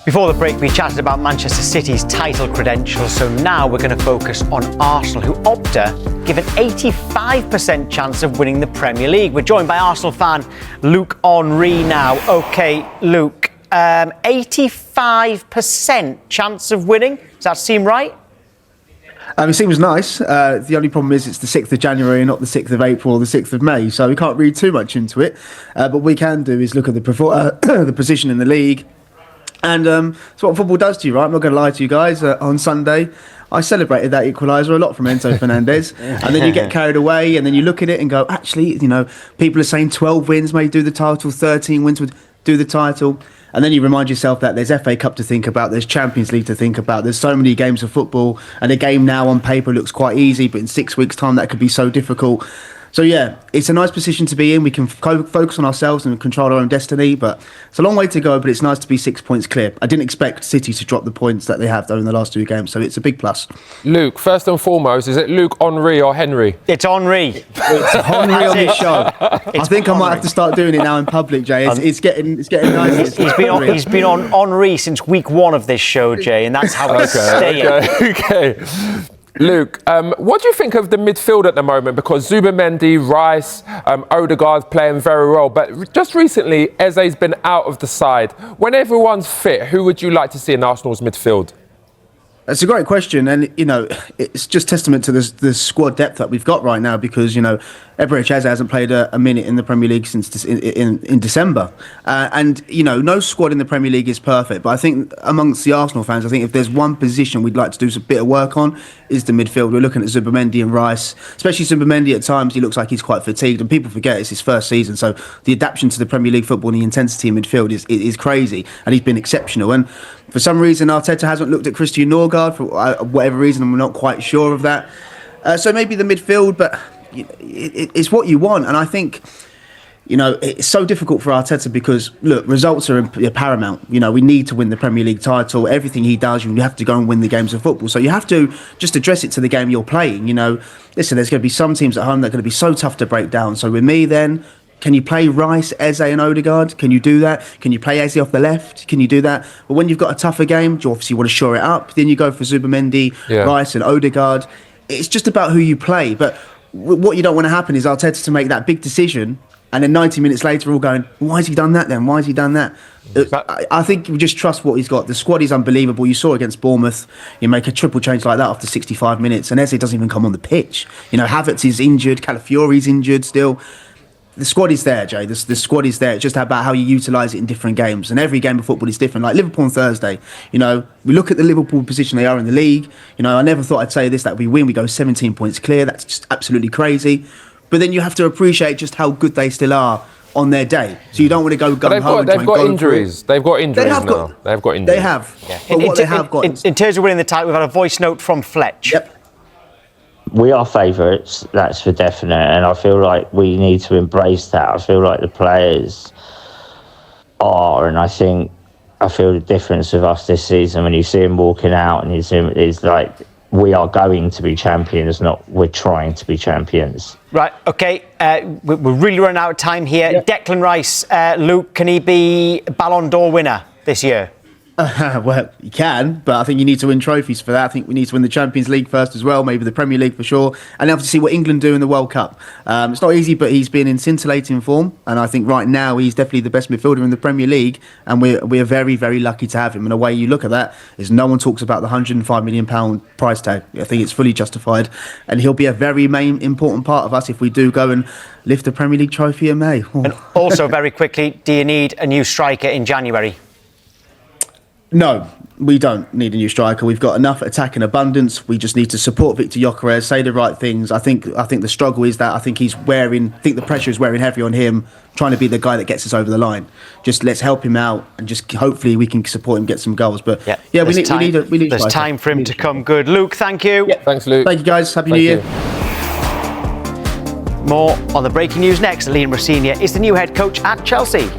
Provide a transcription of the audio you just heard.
Before the break, we chatted about Manchester City's title credentials, so now we're going to focus on Arsenal, who Opta give an 85% chance of winning the Premier League. We're joined by Arsenal fan Luke Henry now. OK, Luke, 85% chance of winning. Does that seem right? It seems nice. The only problem is it's the 6th of January, not the 6th of April or the 6th of May, so we can't read too much into it. But what we can do is look at the position in the league. And it's what football does to you, right? I'm not going to lie to you guys. On Sunday, I celebrated that equaliser a lot from Enzo Fernandez. And then you get carried away and then you look at it and go, actually, you know, people are saying 12 wins may do the title, 13 wins would do the title. And then you remind yourself that there's FA Cup to think about, there's Champions League to think about, there's so many games of football, and a game now on paper looks quite easy, but in 6 weeks' time that could be so difficult. So yeah, it's a nice position to be in. We can focus on ourselves and control our own destiny, but it's a long way to go, but it's nice to be 6 points clear. I didn't expect City to drop the points that they have though in the last 2 games, so it's a big plus. Luke, first and foremost, is it Luke Henry or Henry? It's Henry. It's Henry on this show. I think I might have to start doing it now in public, Jay. It's getting nice. He's been on Henry since week 1 of this show, Jay, and that's how it's staying. Okay. Luke, what do you think of the midfield at the moment? Because Zubimendi, Rice, Odegaard playing very well, but just recently Eze's been out of the side. When everyone's fit, who would you like to see in Arsenal's midfield? That's a great question, and you know it's just testament to the squad depth that we've got right now. Because you know Emirates hasn't played a minute in the Premier League since in December, and you know no squad in the Premier League is perfect. But I think amongst the Arsenal fans, I think if there's one position we'd like to do some bit of work on is the midfield. We're looking at Zubimendi and Rice, especially Zubimendi. At times he looks like he's quite fatigued, and people forget it's his first season. So the adaptation to the Premier League football and the intensity in midfield is crazy, and he's been exceptional. And for some reason, Arteta hasn't looked at Christian Norgard for whatever reason. I'm not quite sure of that. So maybe the midfield, but it's what you want. And I think, you know, it's so difficult for Arteta because, look, results are paramount. You know, we need to win the Premier League title. Everything he does, you have to go and win the games of football. So you have to just address it to the game you're playing. You know, listen, there's going to be some teams at home that are going to be so tough to break down. So with me then, can you play Rice, Eze and Odegaard? Can you do that? Can you play Eze off the left? Can you do that? But when you've got a tougher game, you obviously want to shore it up. Then you go for Zubimendi, Rice and Odegaard. It's just about who you play. But what you don't want to happen is Arteta to make that big decision and then 90 minutes later all going, why has he done that then? Why has he done that? I think we just trust what he's got. The squad is unbelievable. You saw against Bournemouth, you make a triple change like that after 65 minutes and Eze doesn't even come on the pitch. You know, Havertz is injured, Calafiori's injured still. The squad is there, Jay. The squad is there. It's just about how you utilise it in different games. And every game of football is different. Like Liverpool on Thursday, you know, we look at the Liverpool position they are in the league. You know, I never thought I'd say this, that we win. We go 17 points clear. That's just absolutely crazy. But then you have to appreciate just how good they still are on their day. So you don't want to go gung ho and try and go injuries. They've got injuries now. They've got injuries. They have. Yeah. But what they have got... In terms of winning the title, we've had a voice note from Fletch. Yep. We are favourites, that's for definite, and I feel like we need to embrace that. I feel like the players are, and I feel the difference with us this season when you see him walking out and you see him, it's like we are going to be champions, not we're trying to be champions. Right, OK, we're really running out of time here. Yeah. Declan Rice, Luke, can he be Ballon d'Or winner this year? Well, you can, but I think you need to win trophies for that. I think we need to win the Champions League first as well, maybe the Premier League for sure, and have to see what England do in the World Cup. It's not easy, but he's been in scintillating form, and I think right now he's definitely the best midfielder in the Premier League, and we're very, very lucky to have him. And the way you look at that is no one talks about the £105 million price tag. I think it's fully justified, and he'll be a very main important part of us if we do go and lift the Premier League trophy in May. And also, very quickly, do you need a new striker in January? No, we don't need a new striker. We've got enough attack in abundance. We just need to support Victor Gyökeres, say the right things. I think the struggle is that I think the pressure is wearing heavy on him, trying to be the guy that gets us over the line. Just let's help him out and just hopefully we can support him get some goals. But we need there's time for him to come good. Luke, thank you. Yeah. Thanks, Luke. Thank you, guys. Happy New Year. More on the breaking news next. Liam Rosenior is the new head coach at Chelsea.